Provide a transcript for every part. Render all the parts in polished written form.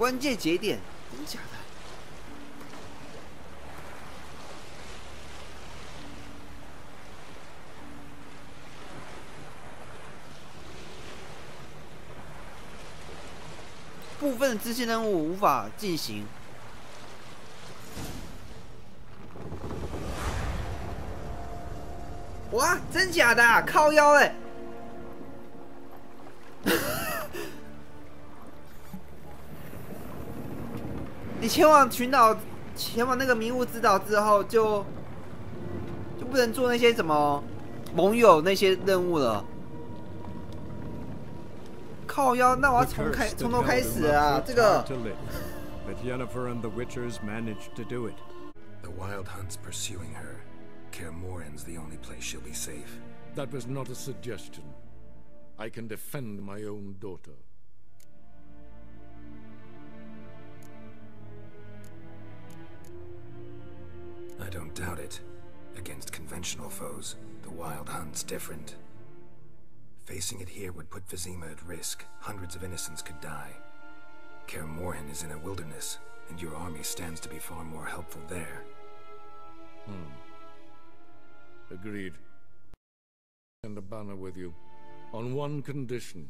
关键节点，真假的？部分的支线任务无法进行。哇，真假的、啊？靠腰哎、你前往群岛，前往那个迷雾之岛之后就不能做那些什么盟友那些任务了。靠腰，那我要从头开始啊！这个。But Yennefer and the Witchers managed to do it. The Wild Hunt's pursuing her. Kaer Morhen's the only place she'll be safe. That was not a suggestion. I can defend my own daughter. I don't doubt it. Against conventional foes, the Wild Hunt's different. Facing it here would put Vizima at risk. Hundreds of innocents could die. Kaer Morhen is in a wilderness, and your army stands to be far more helpful there. Agreed. And a banner with you. On one condition.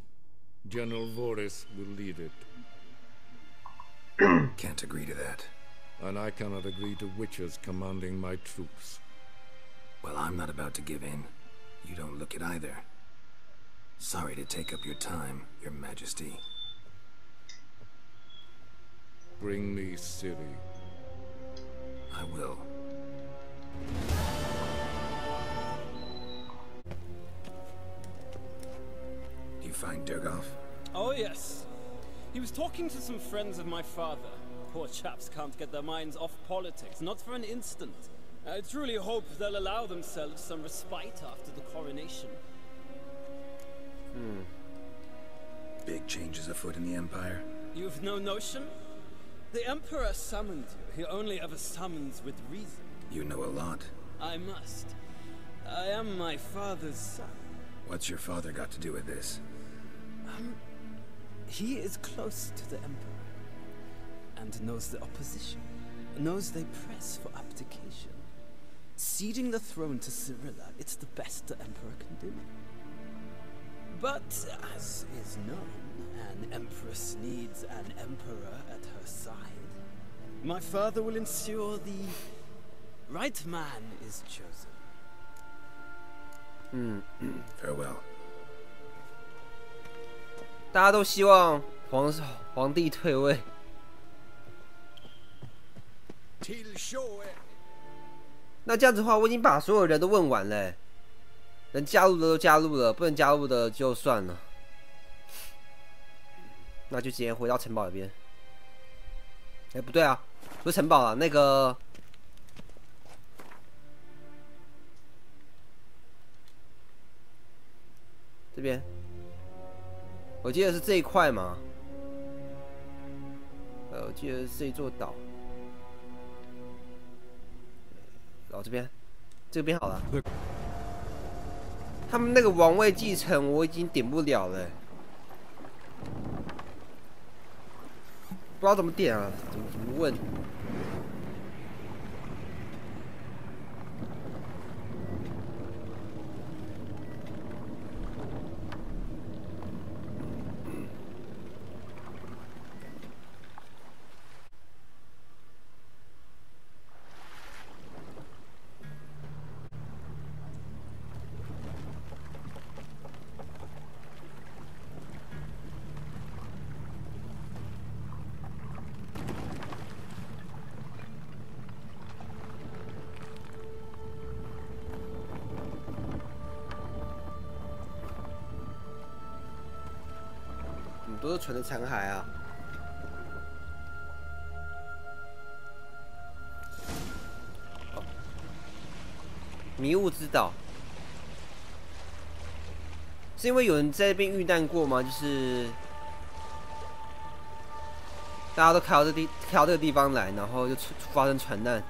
General Voris will lead it. Can't agree to that. And I cannot agree to Witchers commanding my troops. Well, I'm not about to give in. You don't look it either. Sorry to take up your time, Your Majesty. Bring me Ciri. I will. Do you find Durgoff? Oh, yes. He was talking to some friends of my father. Poor chaps can't get their minds off politics, not for an instant. I truly hope they'll allow themselves some respite after the coronation. Big changes afoot in the Empire? You've no notion? The Emperor summoned you. He only ever summons with reason. You know a lot. I must. I am my father's son. What's your father got to do with this? He is close to the Emperor. And knows the opposition. Knows they press for abdication. Ceding the throne to Cirilla, it's the best the Emperor can do. But, as is known, an Empress needs an Emperor at her side. My father will ensure the right man is chosen. Farewell. 大家都希望皇帝退位。那这样子的话，我已经把所有人都问完了，能加入的都加入了，不能加入的就算了。那就直接回到城堡那边。哎，不对啊，不是城堡啊，那个这边，我记得是这一块嘛。我记得是这一座岛。然后这边好了。他们那个王位继承我已经点不了了，不知道怎么点啊？怎么问？都是纯的残骸啊！迷雾之岛是因为有人在这边遇难过吗？就是大家都开到这个地方来，然后就发生船难。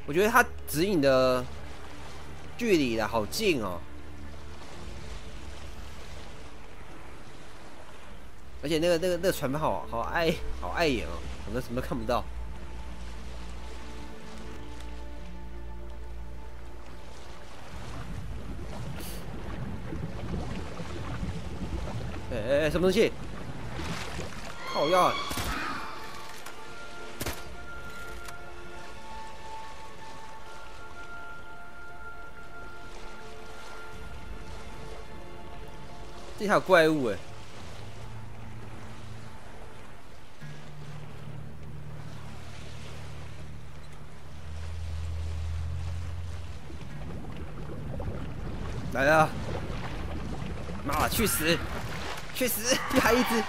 我觉得它指引的距离啦，好近哦。而且那个船帆好碍眼哦，好像什么都看不到。什么东西？靠腰！这还有怪物哎！来了！妈的，去死！去死！还一只！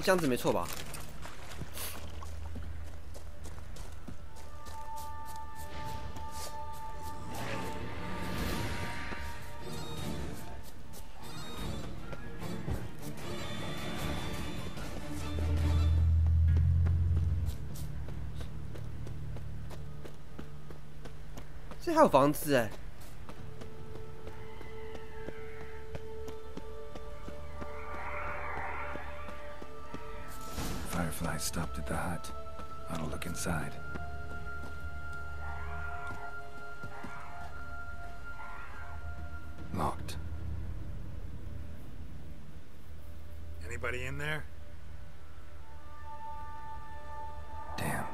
这样子没错吧？这还有房子哎！ Firefly stopped at the hut. I'll look inside. Locked. Anybody in there? Damn.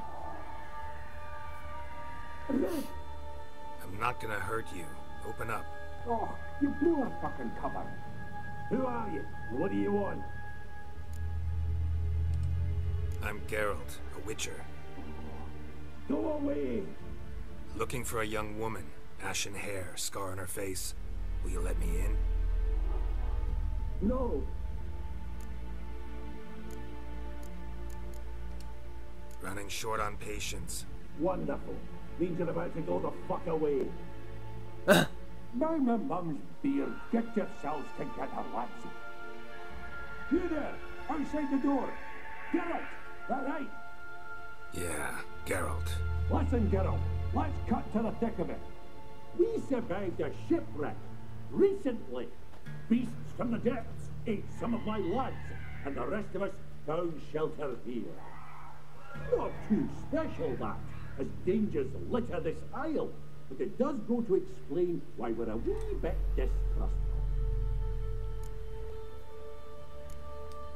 I'm not gonna hurt you. Open up. Oh, you blew our fucking cover. Who are you? What do you want? I'm Geralt, a witcher. Go away! Looking for a young woman. Ashen hair, scar on her face. Will you let me in? No! Running short on patience. Wonderful. Means you're about to go the fuck away. By my mum's beard, get yourselves together, lads. You there, outside the door. Geralt! That right? Yeah, Geralt. Listen, Geralt, let's cut to the thick of it. We survived a shipwreck recently. Beasts from the depths ate some of my lads, and the rest of us found shelter here. Not too special, that, as dangers litter this isle, but it does go to explain why we're a wee bit distrustful.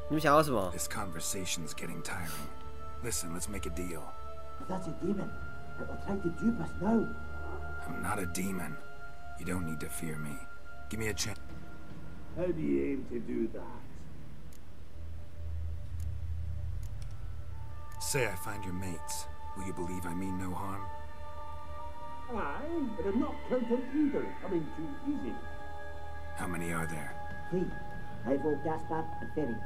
你们想要什么？ This conversation's getting tiring. Listen, let's make a deal. If that's a demon, it will try to dupe us now. I'm not a demon. You don't need to fear me. Give me a chance. How do you aim to do that? Say I find your mates. Will you believe I mean no harm? Aye, but I'm not counting either coming too easy. How many are there? 3. Ivo, Gaspar, and Ferry.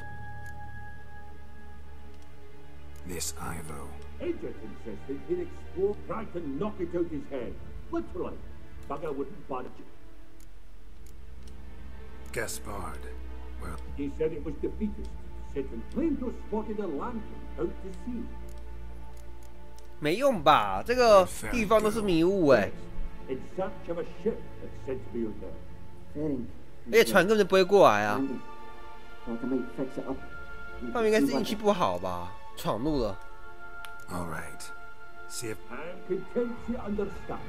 This Ivo. Agent insisted he'd explore, tried to knock it out his head. Literally. Bugger wouldn't budge. Gaspard. Well, He said it was defeatist. Said and claimed to have spotted a lantern out to sea. 没用吧？这个地方都是迷雾哎， In search of a ship that's said to be out there. Ferry. 而且船根本就不会过来啊。 Thought I might fix it up. 他们应该是运气不好吧，闯入了。 all right. See if I'm content you understand.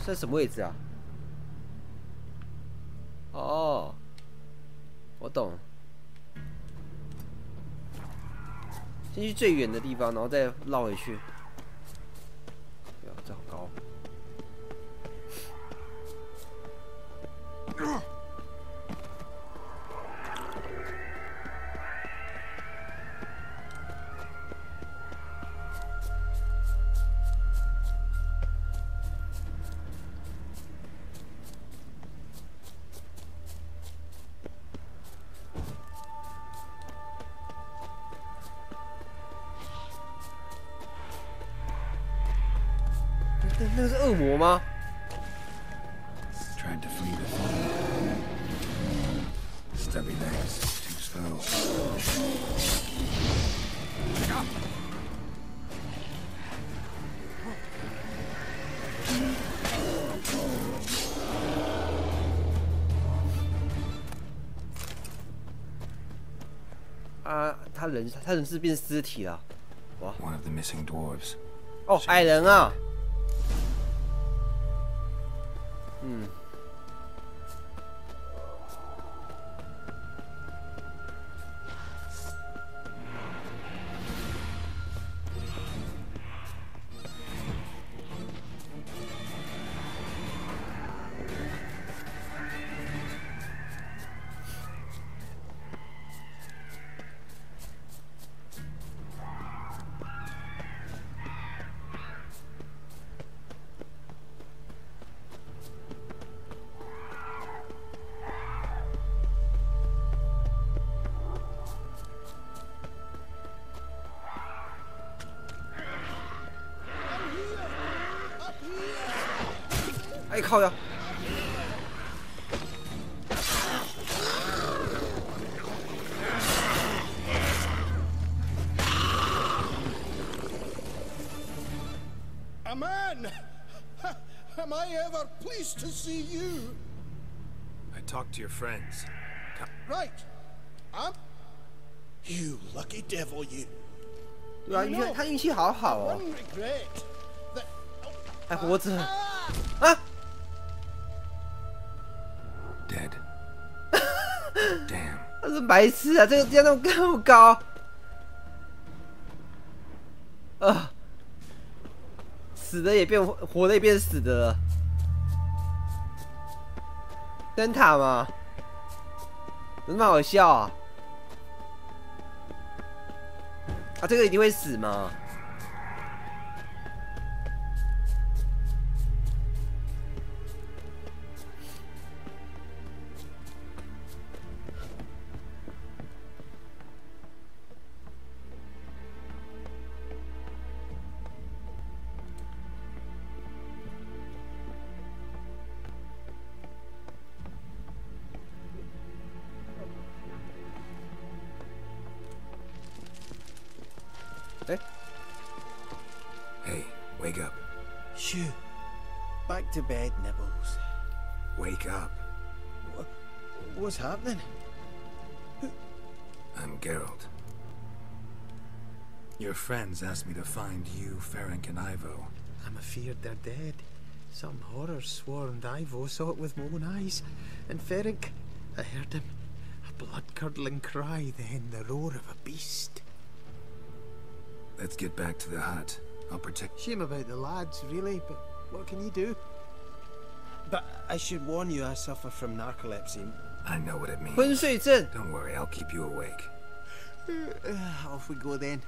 在什么位置啊？哦，我懂了。先去最远的地方，然后再绕回去。不要，这好高。那个是恶魔吗？ tried to flee the field. Stubby legs, too slow. 啊，他人是变尸体了。哇！ One of the missing dwarves. 哦，矮人啊。嗯。哎，靠呀！ A man! Am I ever pleased to see you? I talked to your friends. Right. You lucky devil, you. 对啊，他运气好好哦， One regret that 还活着啊！ Dead. Damn. 他是白痴啊！这个地方那么高，死的也变活的也变死的了。灯塔吗？有那么好笑啊？啊，这个一定会死吗？ Hey, wake up. Shoo. Back to bed, Nibbles. Wake up. What's happening? I'm Geralt. Your friends asked me to find you, Ferenc, and Ivo. I'm afeard they're dead. Some horror swarmed Ivo, saw it with my own eyes. And Ferenc, I heard him. A blood-curdling cry, then the roar of a beast. Let's get back to the hut. I'll protect... Shame about the lads, really, but what can you do? But I should warn you, I suffer from narcolepsy. I know what it means. 昏睡症。 Don't worry, I'll keep you awake. Off we go then.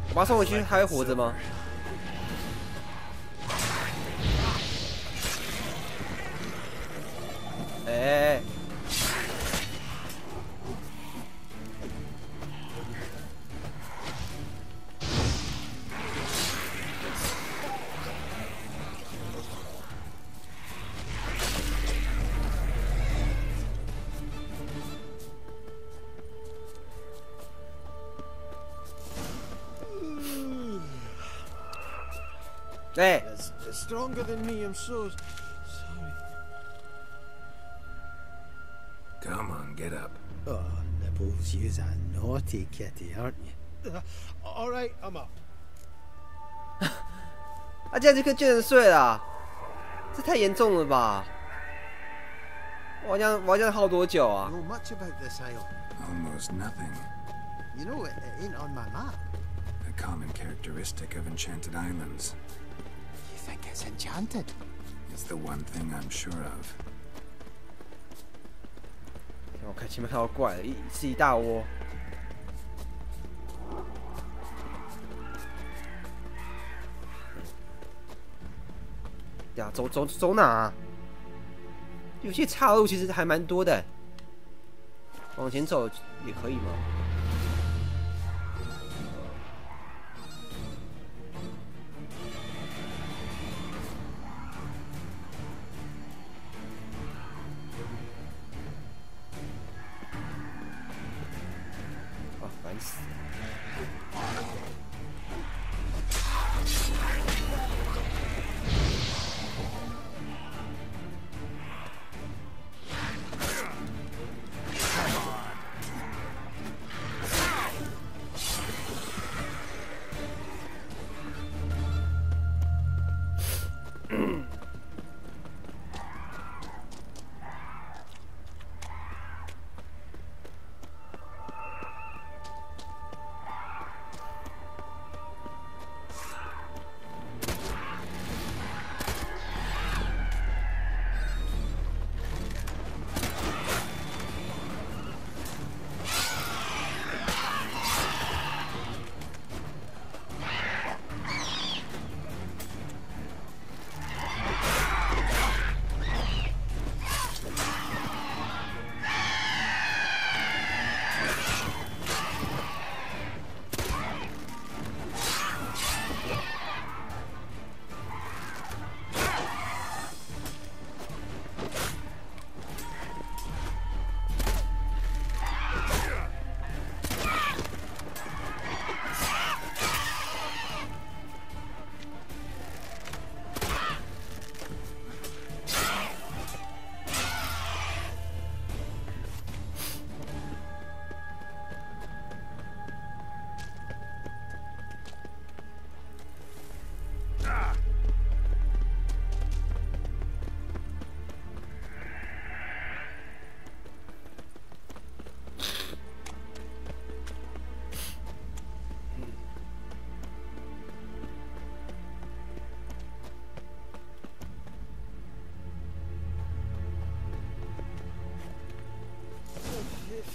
我把他送回去，还会活着吗？哎，哎， It's stronger than me, I'm so sorry. Come on, get up. Oh, Nibbles, you's a naughty kitty, aren't you? All right, I'm up. 他竟然就能睡了，这太严重了吧！我好像耗多久啊？ Know much about this isle? Almost nothing. You know, it ain't on my map. A common characteristic of enchanted islands. You think it's enchanted? It's the one thing I'm sure of. 我看前面看到怪了，是一大窝。呀，走哪啊？有些岔路其实还蛮多的，往前走也可以吗？啊，烦死了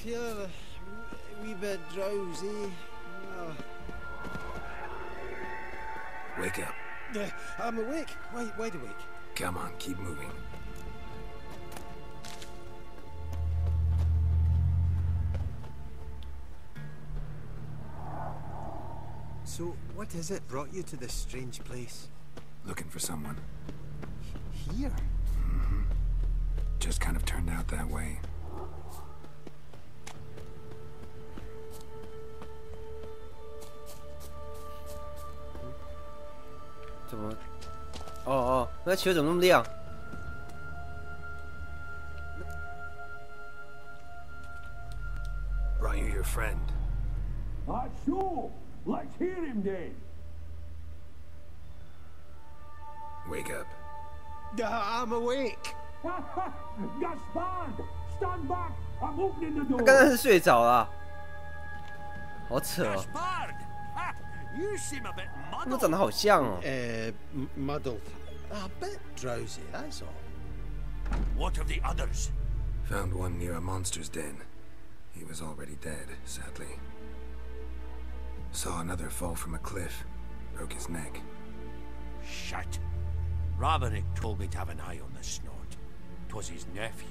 ！Feel a wee bit drowsy. Wake up. I'm awake. Wide awake. Come on, keep moving. So, what is it brought you to this strange place? Looking for someone. Here? Just kind of turned out that way. Oh, 那球怎么那么亮？ Brought you your friend. Sure. Let's hear him then. Wake up. I'm awake. Gaspard, stand back. I'm opening the 他 door. 刚刚是睡着了，好扯哦， Gaspard! Ha! You seem a bit 他们 muddled. 长得好像哦。 Muddled. A bit drowsy, that's all. What of the others? Found one near a monster's den. He was already dead, sadly. Saw another fall from a cliff. Broke his neck. Shit. Raverick told me to have an eye on the snot. 'Twas his nephew.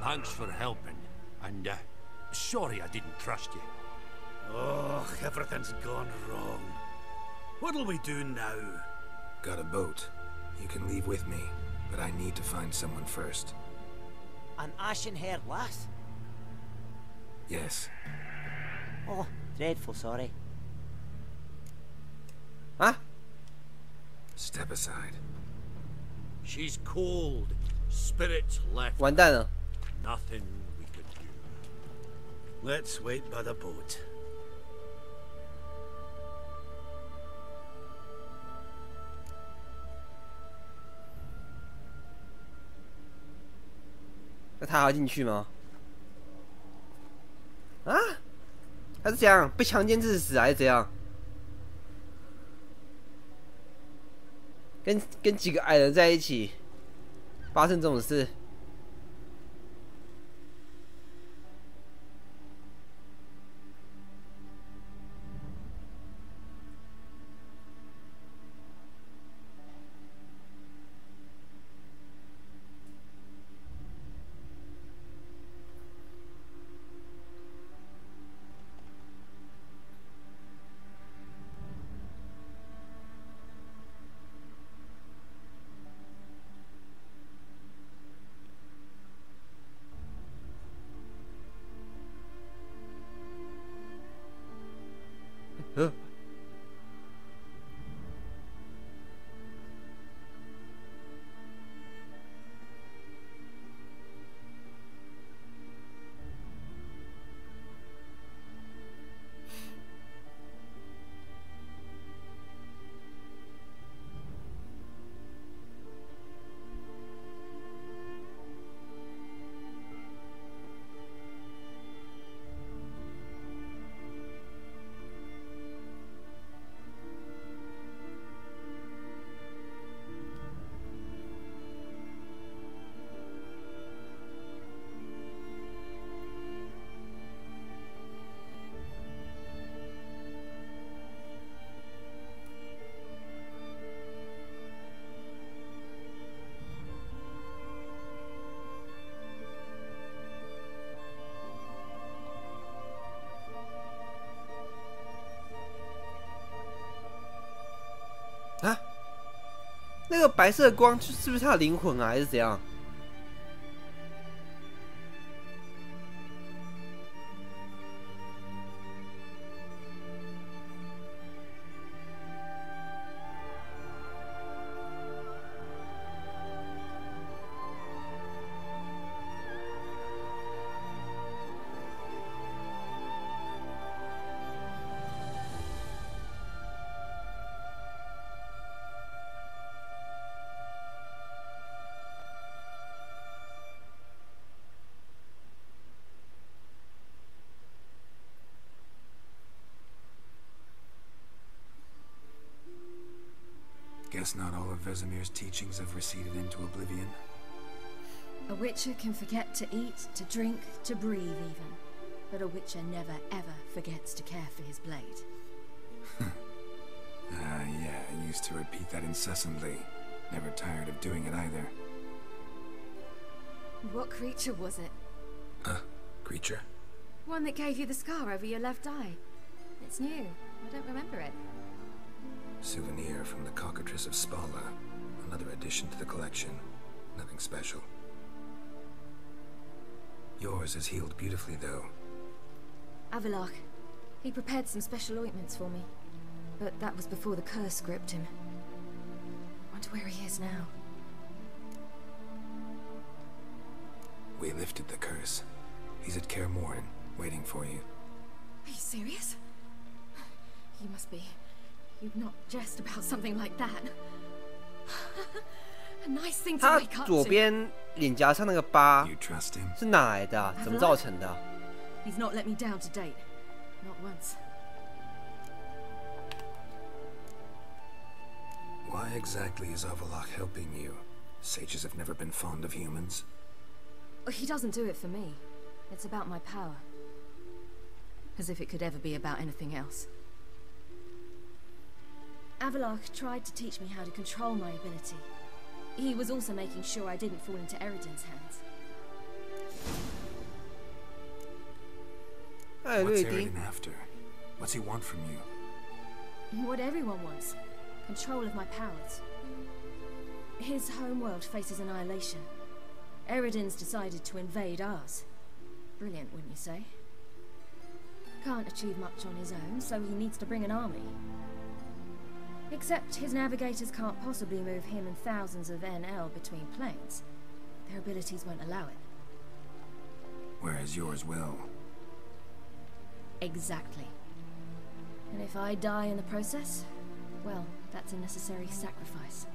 Thanks for helping, and sorry I didn't trust you. Oh, everything's gone wrong. What'll we do now? Got a boat. You can leave with me, but I need to find someone first. An ashen-haired lass? Yes. Oh, dreadful sorry. 啊， Step aside. She's cold. Spirits left. 完蛋了！ Nothing we could do. Let's wait by the boat. 那他还要进去吗？啊？他是怎样被强奸致死还是怎样？跟几个矮人在一起，发生这种事？那个白色的光是不是他的灵魂啊，还是怎样？Guess not all of Vesemir's teachings have receded into oblivion. A witcher can forget to eat, to drink, to breathe even. But a witcher never ever forgets to care for his blade. Yeah, I used to repeat that incessantly. Never tired of doing it either. What creature was it? Creature? One that gave you the scar over your left eye. It's new. I don't remember it. Souvenir from the cockatrice of Spala. Another addition to the collection. Nothing special. Yours is healed beautifully, though. Avalok. He prepared some special ointments for me. But that was before the curse gripped him. Wonder where he is now. We lifted the curse. He's at Kaer Morhen, waiting for you. Are you serious? You must be. You'd not jest about something like that. A nice thing to wake up to. 他左边脸颊上那个疤 You trust him? 是哪来的啊？怎么造成的啊？ He's not let me down to date. Not once. Why exactly is Avalok helping you? Sages have never been fond of humans. He doesn't do it for me. It's about my power. As if it could ever be about anything else. Avalok tried to teach me how to control my ability. He was also making sure I didn't fall into Eredin's hands. What's Eredin after? What's he want from you? What everyone wants. Control of my powers. His homeworld faces annihilation. Eredin's decided to invade ours. Brilliant, wouldn't you say? Can't achieve much on his own, so he needs to bring an army. Except his navigators can't possibly move him and thousands of NL between planes. Their abilities won't allow it. Whereas yours will. Exactly. And if I die in the process, well, that's a necessary sacrifice.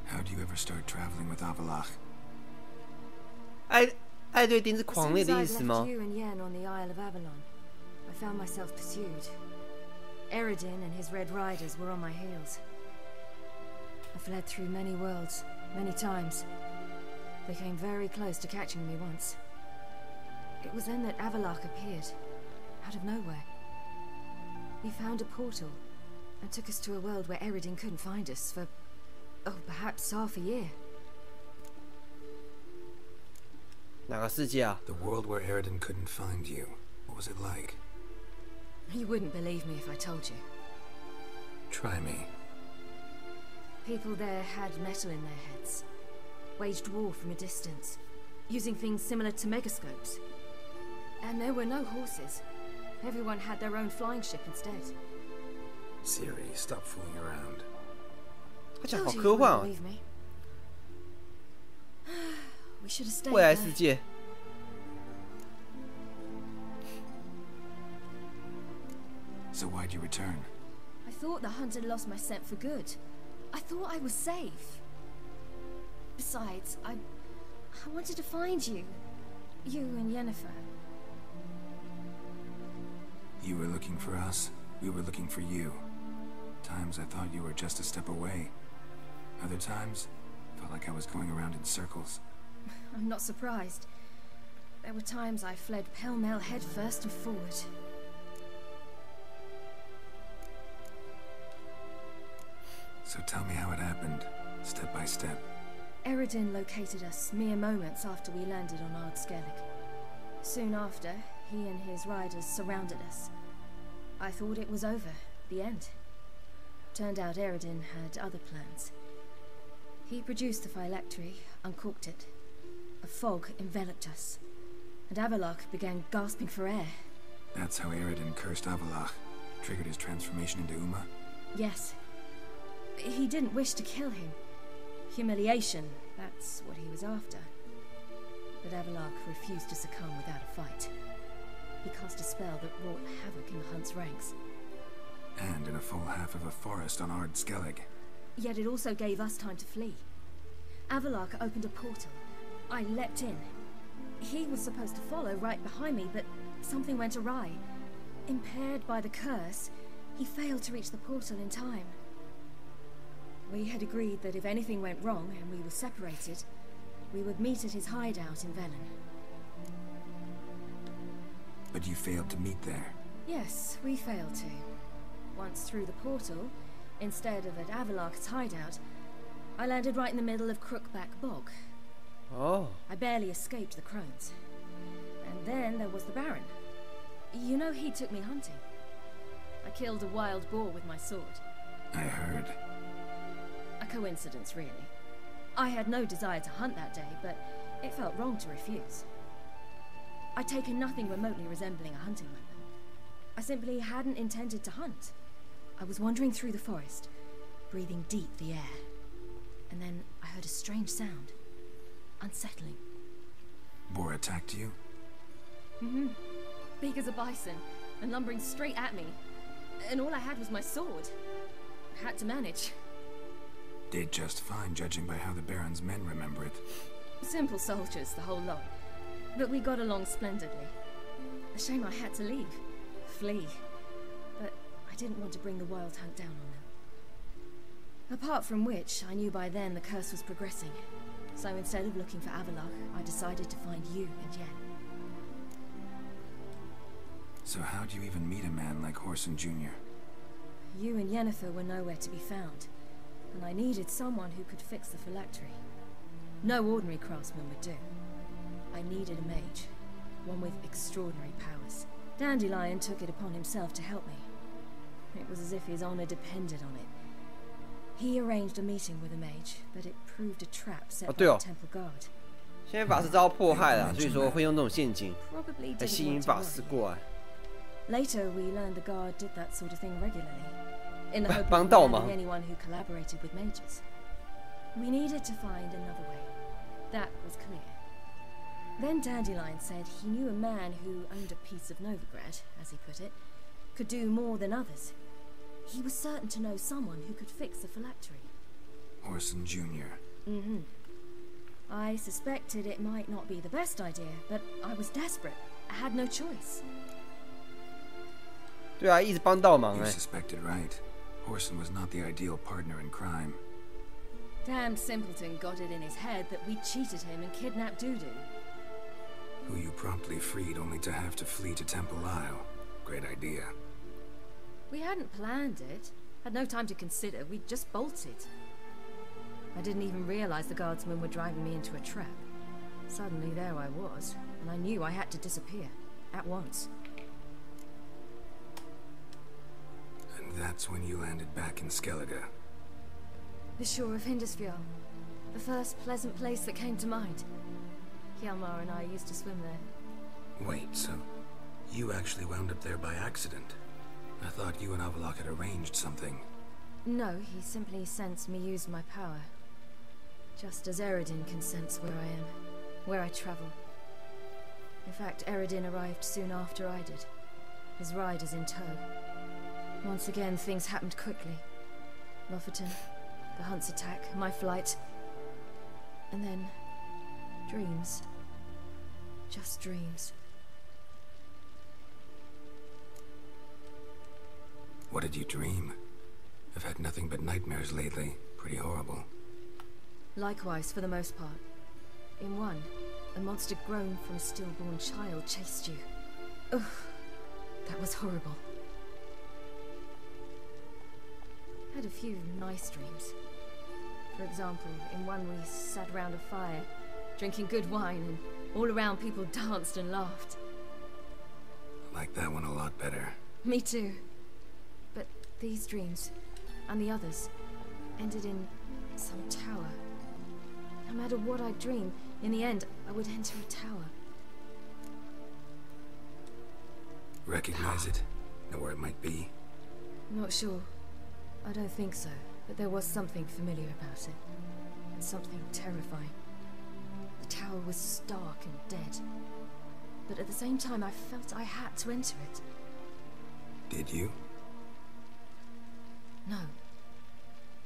How'd you ever start traveling with Avalok? 爱对丁是狂烈的意思吗？ As soon as I left you and Yen on the Isle of Avalon, I found myself pursued. Eredin and his Red Riders were on my heels. I fled through many worlds, many times. They came very close to catching me once. It was then that Avalok appeared, out of nowhere. He found a portal, and took us to a world where Eredin couldn't find us for, oh, perhaps half a year. 哪个世界啊？ The world where Eredin couldn't find you. What was it like? You wouldn't believe me if I told you. Try me. People there had metal in their heads. Waged war from a distance, using things similar to megascopes. And there were no horses. Everyone had their own flying ship instead. Siri, stop fooling around. 他讲好 Told you 科 you 幻 wouldn't 哦， believe me. We should have stayed 未来 there. 世界。 So why'd you return? I thought the hunt had lost my scent for good. I thought I was safe. Besides, I wanted to find you. You and Yennefer. You were looking for us. We were looking for you. Times I thought you were just a step away. Other times, felt like I was going around in circles. I'm not surprised. There were times I fled pell-mell head first and forward. So tell me how it happened, step by step. Eredin located us mere moments after we landed on Ard Skellig. Soon after, he and his riders surrounded us. I thought it was over, the end. Turned out Eredin had other plans. He produced the phylactery, uncorked it. A fog enveloped us, and Avallac'h began gasping for air. That's how Eredin cursed Avallac'h, triggered his transformation into Uma? Yes. He didn't wish to kill him. Humiliation, that's what he was after. But Avallac'h refused to succumb without a fight. He cast a spell that wrought havoc in the Hunt's ranks. And in a full half of a forest on Ard Skellig. Yet it also gave us time to flee. Avallac'h opened a portal. I leapt in. He was supposed to follow right behind me, but something went awry. Impaired by the curse, he failed to reach the portal in time. We had agreed that if anything went wrong and we were separated, we would meet at his hideout in Velen. But you failed to meet there? Yes, we failed to. Once through the portal, instead of at Avallac'h's hideout, I landed right in the middle of Crookback Bog. Oh. I barely escaped the crones. And then there was the Baron. You know, he took me hunting. I killed a wild boar with my sword. I heard. A coincidence, really. I had no desire to hunt that day, but it felt wrong to refuse. I'd taken nothing remotely resembling a hunting weapon. I simply hadn't intended to hunt. I was wandering through the forest, breathing deep the air. And then I heard a strange sound. Unsettling. Boar attacked you? Mm-hmm. Big as a bison, and lumbering straight at me. And all I had was my sword. Had to manage. Did just fine, judging by how the Baron's men remember it. Simple soldiers, the whole lot. But we got along splendidly. A shame I had to leave. Flee. But I didn't want to bring the Wild Hunt down on them. Apart from which, I knew by then the curse was progressing. So instead of looking for Avallac'h, I decided to find you and Yen. So how'd you even meet a man like Whoreson Jr.? You and Yennefer were nowhere to be found, and I needed someone who could fix the phylactery. No ordinary craftsman would do. I needed a mage, one with extraordinary powers. Dandelion took it upon himself to help me. It was as if his honor depended on it. He arranged a meeting with a mage, but it proved a trap set by the temple guard. 现在法师遭迫害了，所以说会用这种陷阱 Probably 来吸 didn't 引 want 法 to 师 worry. 过来。 Later, we learned the guard did that sort of thing regularly, in the hope 帮 of 倒忙。 landing anyone who collaborated with mages. We needed to find another way. That was clear. Then Dandelion said he knew a man who owned a piece of Novigrad, as he put it, could do more than others. He was certain to know someone who could fix the phylactery. Whoreson Jr. Mm-hmm. I suspected it might not be the best idea, but I was desperate. I had no choice. 对啊，一直帮倒忙 You 哎。 suspected right. Whoreson was not the ideal partner in crime. Damned simpleton got it in his head that we cheated him and kidnapped Dudu. Who you promptly freed only to have to flee to Temple Isle. Great idea. We hadn't planned it. Had no time to consider. We just bolted. I didn't even realize the guardsmen were driving me into a trap. Suddenly there I was, and I knew I had to disappear. At once. And that's when you landed back in Skellige. The shore of Hindisfjord. The first pleasant place that came to mind. Hjalmar and I used to swim there. Wait, so you actually wound up there by accident? I thought you and Avallac'h had arranged something. No, he simply sensed me use my power. Just as Eredin can sense where I am, where I travel. In fact, Eredin arrived soon after I did, his riders in tow. Once again, things happened quickly. Lofferton, the Hunt's attack, my flight. And then, dreams. Just dreams. What did you dream? I've had nothing but nightmares lately. Pretty horrible. Likewise, for the most part. In one, a monster grown from a stillborn child chased you. Ugh, that was horrible. Had a few nice dreams. For example, in one we sat around a fire, drinking good wine, and all around people danced and laughed. I like that one a lot better. Me too. But these dreams, and the others ended in some tower. No matter what I dream, in the end, I would enter a tower. Recognize it? Know where it might be? Not sure. I don't think so, but there was something familiar about it. And something terrifying. The tower was stark and dead. But at the same time, I felt I had to enter it. Did you? No.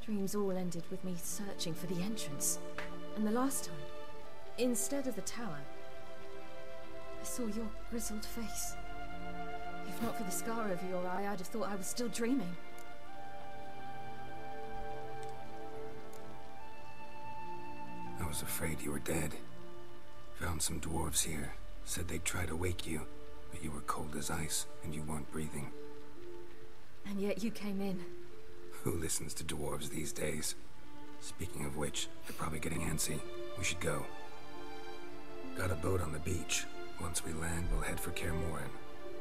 Dreams all ended with me searching for the entrance. And the last time, instead of the tower, I saw your grizzled face. If not for the scar over your eye, I'd have thought I was still dreaming. I was afraid you were dead. Found some dwarves here. Said they'd try to wake you, but you were cold as ice, and you weren't breathing. And yet you came in. Who listens to dwarves these days? Speaking of which, they're probably getting antsy. We should go. Got a boat on the beach. Once we land, we'll head for Kaer Morhen.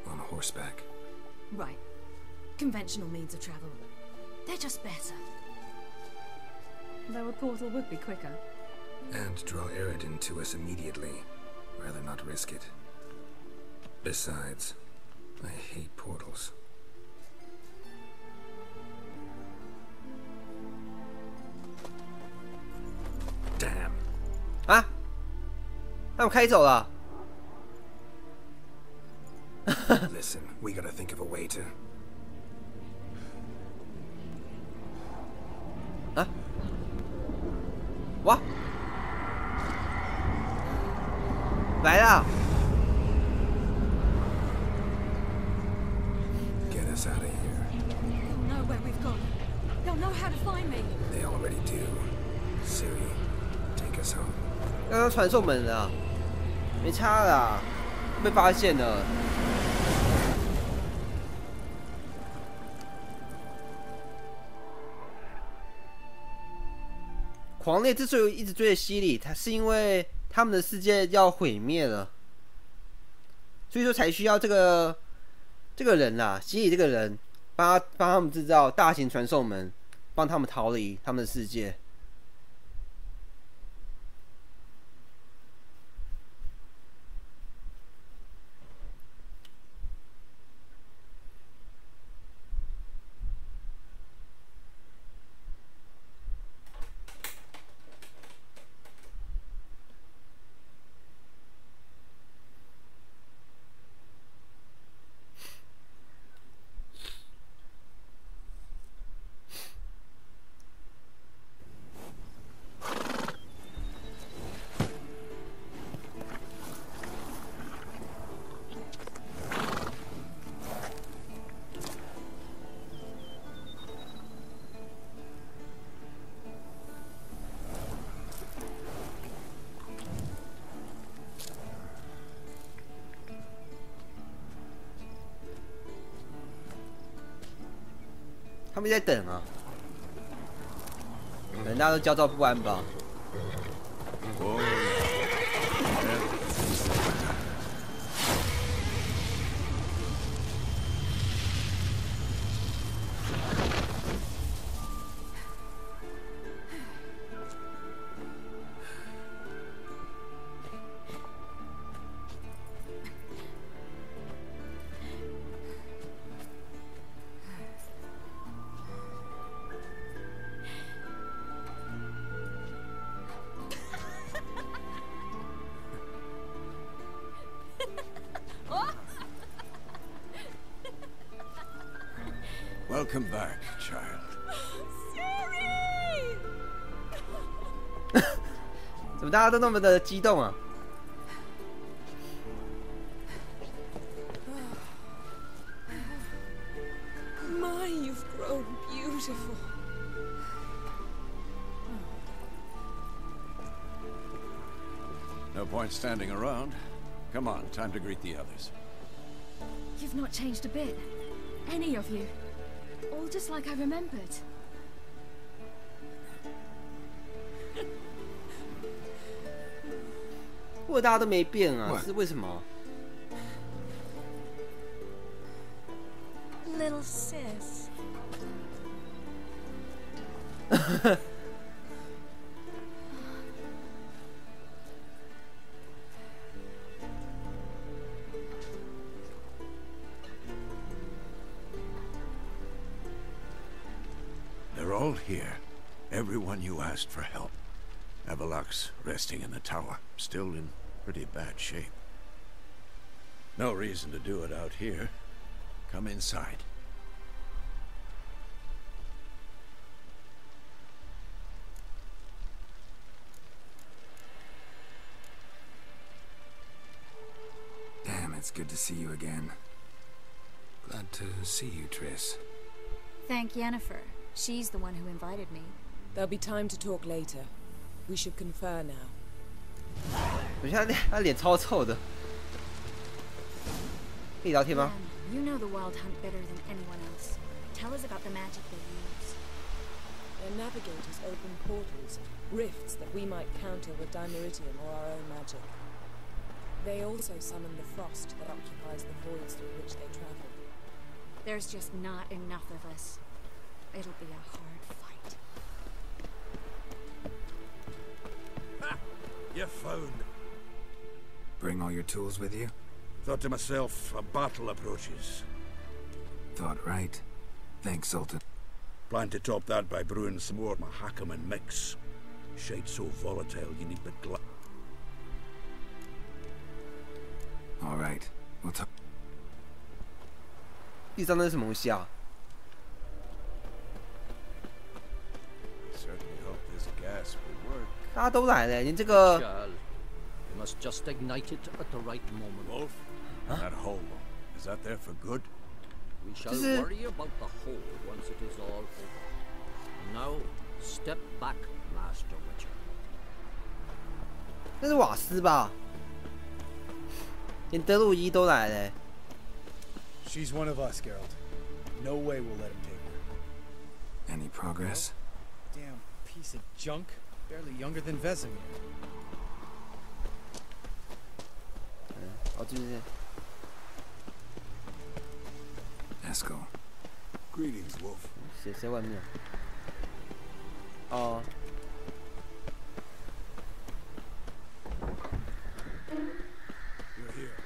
On horseback. Right. Conventional means of travel. They're just better. Though a portal would be quicker. And draw Eredin to us immediately. Rather not risk it. Besides, I hate portals. Damn. 啊？他们开走了。Listen, we gotta think of a way to. 啊？哇！来了！ Get us out of here. They'll know where we've gone. They'll know how to find me. They already do. Siri, take us home. 刚刚传送门了，没差啦，被发现了。狂猎之所以一直追着希里，他是因为他们的世界要毁灭了，所以说才需要这个人啦，希里这个人帮他们制造大型传送门，帮他们逃离他们的世界。他们在等啊，可能大家都焦躁不安吧。Welcome back, child. Siri! 怎么大家都那么的激动啊？ My, you've grown beautiful. No point standing around. Come on, time to greet the others. You've not changed a bit. Any of you. All just like I remembered. 不过大家都没变啊，是为什么？ Little sis. They're all here. Everyone you asked for help. Avalok's resting in the tower, still in pretty bad shape. No reason to do it out here. Come inside. Damn, it's good to see you again. Glad to see you, Triss. Thank Yennefer. She's the one who invited me. There'll be time to talk later. We should confer now. 我觉得他脸超臭的。可以聊天吗？ You know the Wild Hunt better than anyone else. Tell us about the magic they use. Their navigators open portals, rifts that we might counter with dimeritium or our own magic. They also summon the frost that occupies the voids through which they travel. There's just not enough of us. It'll be a hard fight. Ha! You found. Bring all your tools with you? Thought to myself, a battle approaches. Thought right. Thanks, Sultan. Plan to top that by brewing some more Mahakaman mix. Shite so volatile you need but All right, we'll talk. 第三那是什么东西啊？ Certainly hope this gas will work. 大家都来了，连这个 You must just ignite it at the right moment. Wolf, that hole, is that there for good? We shall worry about the hole once it is all over. Now, step back, Master Witcher. 那是瓦斯吧？连德鲁伊都来了。 She's one of us, Geralt. No way we'll let him take her. Any progress? Damn piece of junk. Barely younger than Vesemir. 哦，就是。 Eskel. Greetings, Wolf. 谁外面？哦。 You're here.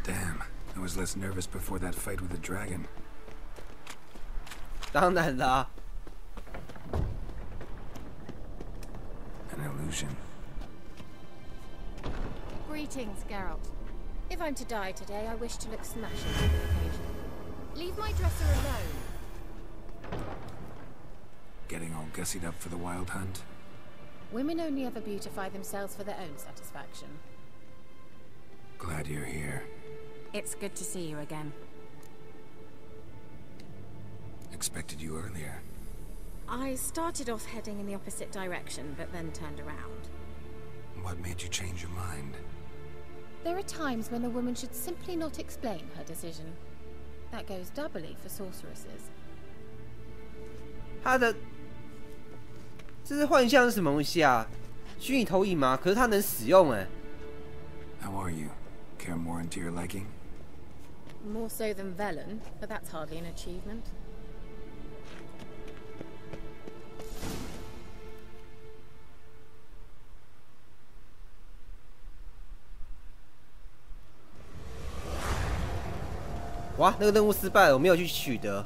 Damn, I was less nervous before that fight with the dragon. 当然啦。 An illusion. Greetings, Geralt. If I'm to die today, I wish to look smashing for the occasion. Leave my dresser alone. Getting all gussied up for the Wild Hunt? Women only ever beautify themselves for their own satisfaction. Glad you're here. It's good to see you again. Expected you earlier. I started off heading in the opposite direction, but then turned around. What made you change your mind? There are times when a woman should simply not explain her decision. That goes doubly for sorceresses. 他的这是幻象是什么东西啊？虚拟投影吗？可是它能使用哎。 How are you? Care more into your liking? More so than Velen, but that's hardly an achievement.哇，那个任务失败了，我没有去取得。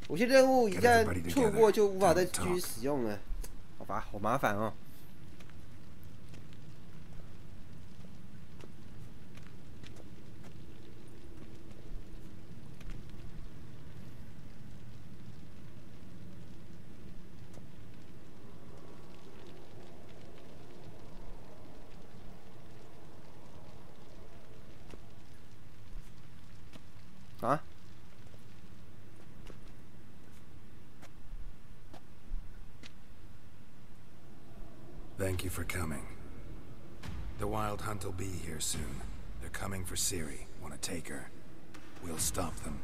有些任务一旦错过就无法再继续使用了，好吧，好麻烦哦。啊？ Thank you for coming. The Wild Hunt will be here soon. They're coming for Ciri. Want to take her? We'll stop them.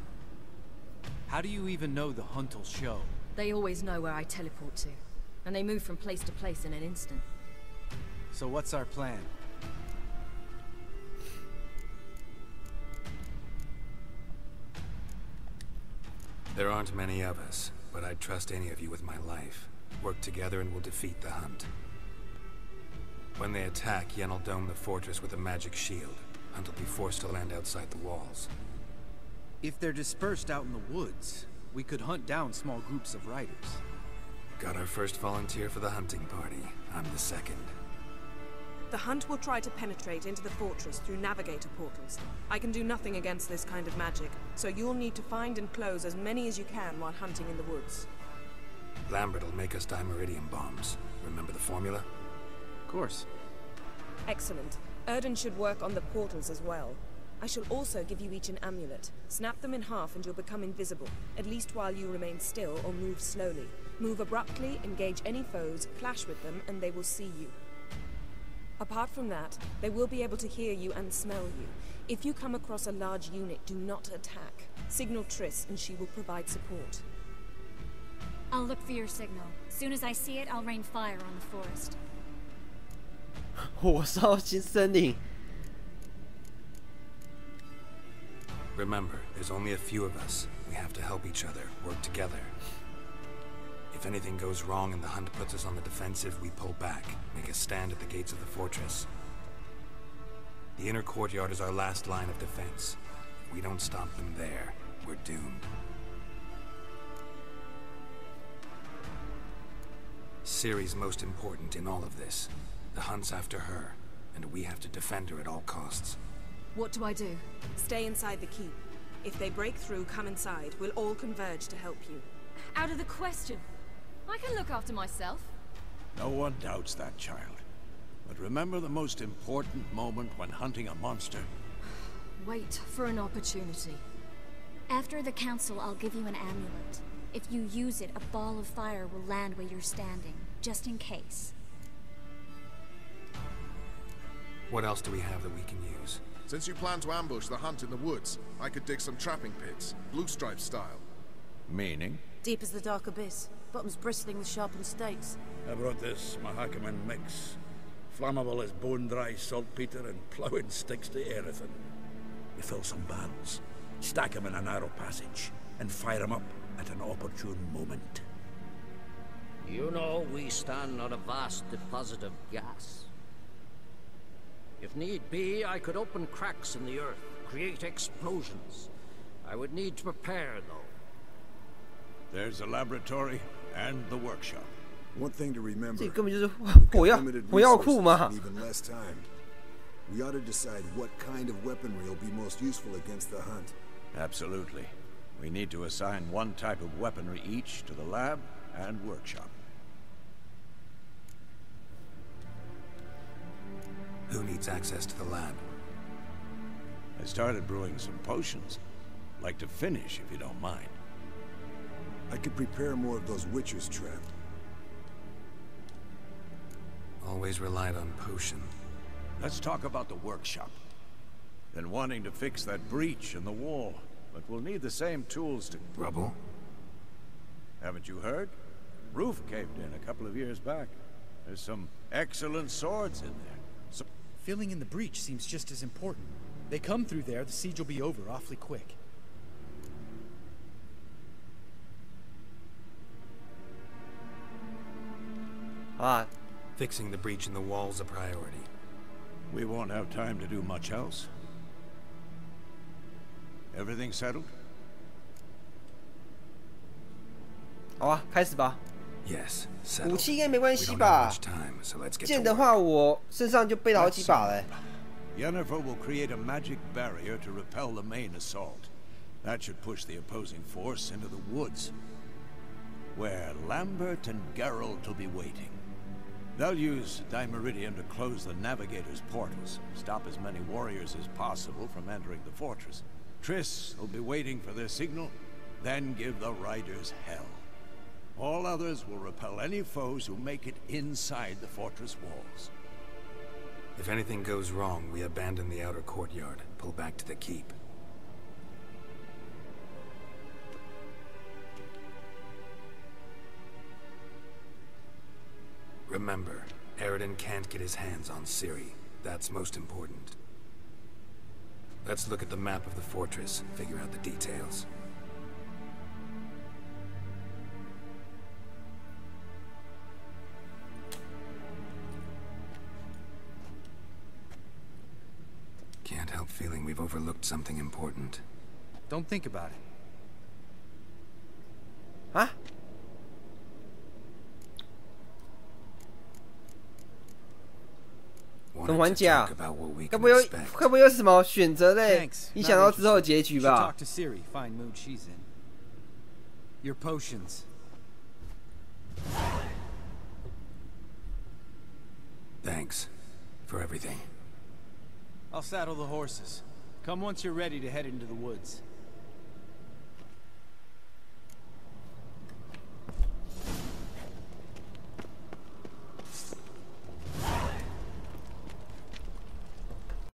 How do you even know the Hunt will show? They always know where I teleport to, and they move from place to place in an instant. So what's our plan? There aren't many of us, but I'd trust any of you with my life. Work together and we'll defeat the Hunt. When they attack, Yen will dome the fortress with a magic shield. Hunt will be forced to land outside the walls. If they're dispersed out in the woods, we could hunt down small groups of riders. Got our first volunteer for the hunting party. I'm the second. The Hunt will try to penetrate into the fortress through navigator portals. I can do nothing against this kind of magic, so you'll need to find and close as many as you can while hunting in the woods. Lambert will make us dimeridium bombs. Remember the formula? Of course. Excellent. Erden should work on the portals as well. I shall also give you each an amulet. Snap them in half and you'll become invisible, at least while you remain still or move slowly. Move abruptly, engage any foes, clash with them, and they will see you. Apart from that, they will be able to hear you and smell you. If you come across a large unit, do not attack. Signal Triss and she will provide support. I'll look for your signal. As soon as I see it, I'll rain fire on the forest. 火烧新森林。 Remember, there's only a few of us. We have to help each other, work together. If anything goes wrong and the Hunt puts us on the defensive, we pull back, make a stand at the gates of the fortress. The inner courtyard is our last line of defense. If we don't stop them there, we're doomed. Ciri's most important in all of this. The Hunt's after her, and we have to defend her at all costs. What do I do? Stay inside the keep. If they break through, come inside. We'll all converge to help you. Out of the question. I can look after myself. No one doubts that, child. But remember the most important moment when hunting a monster. Wait for an opportunity. After the council, I'll give you an amulet. If you use it, a ball of fire will land where you're standing, just in case. What else do we have that we can use? Since you plan to ambush the Hunt in the woods, I could dig some trapping pits, blue stripe style. Meaning? Deep as the dark abyss, bottoms bristling with sharpened stakes. I brought this Mahakaman mix. Flammable as bone-dry saltpeter and ploughing sticks to everything. You fill some barrels, stack them in a narrow passage, and fire them up at an opportune moment. You know, we stand on a vast deposit of gas. If need be, I could open cracks in the earth, create explosions. I would need to prepare, though. There's a laboratory and the workshop. One thing to remember, 这根本就是 we've 火 got 药 limited 火药 resources 库嘛 and。even less time. We ought to decide what kind of weaponry will be most useful against the Hunt. Absolutely. We need to assign one type of weaponry each to the lab and workshop. Who needs access to the lab? I started brewing some potions. Like to finish, if you don't mind. I could prepare more of those Witcher's traps. Always relied on potion. Let's talk about the workshop. Been wanting to fix that breach in the wall, but we'll need the same tools to... Rubble? Haven't you heard? Roof caved in a couple of years back. There's some excellent swords in there. So filling in the breach seems just as important. They come through there, the siege will be over awfully quick. Fixing the breach in the wall's a priority. We won't have time to do much else. Everything settled? 好啊，开始吧。 Yes, 武 settled. 器应该没关 We 系 don't have 吧 much？ time, so let's get 剑 to 的 work. 话，我身上就背了好几把嘞。 Yennefer will create a magic barrier to repel the main assault. That should push the opposing force into the woods, where Lambert and Geralt will be waiting. They'll use Dimeridium to close the Navigator's portals, stop as many warriors as possible from entering the fortress. Triss will be waiting for their signal, then give the riders hell. All others will repel any foes who make it inside the fortress walls. If anything goes wrong, we abandon the outer courtyard, pull back to the keep. Remember, Eridan can't get his hands on Ciri. That's most important. Let's look at the map of the fortress, figure out the details. help feeling we've overlooked something important. Don't think about it. 啊？怎么玩家？该不会有什么选择类影响到之后结局吧 Talk to Siri, find mood she's in. Your potions. Thanks for everything. I'll saddle the horses. Come once you're ready to head into the woods.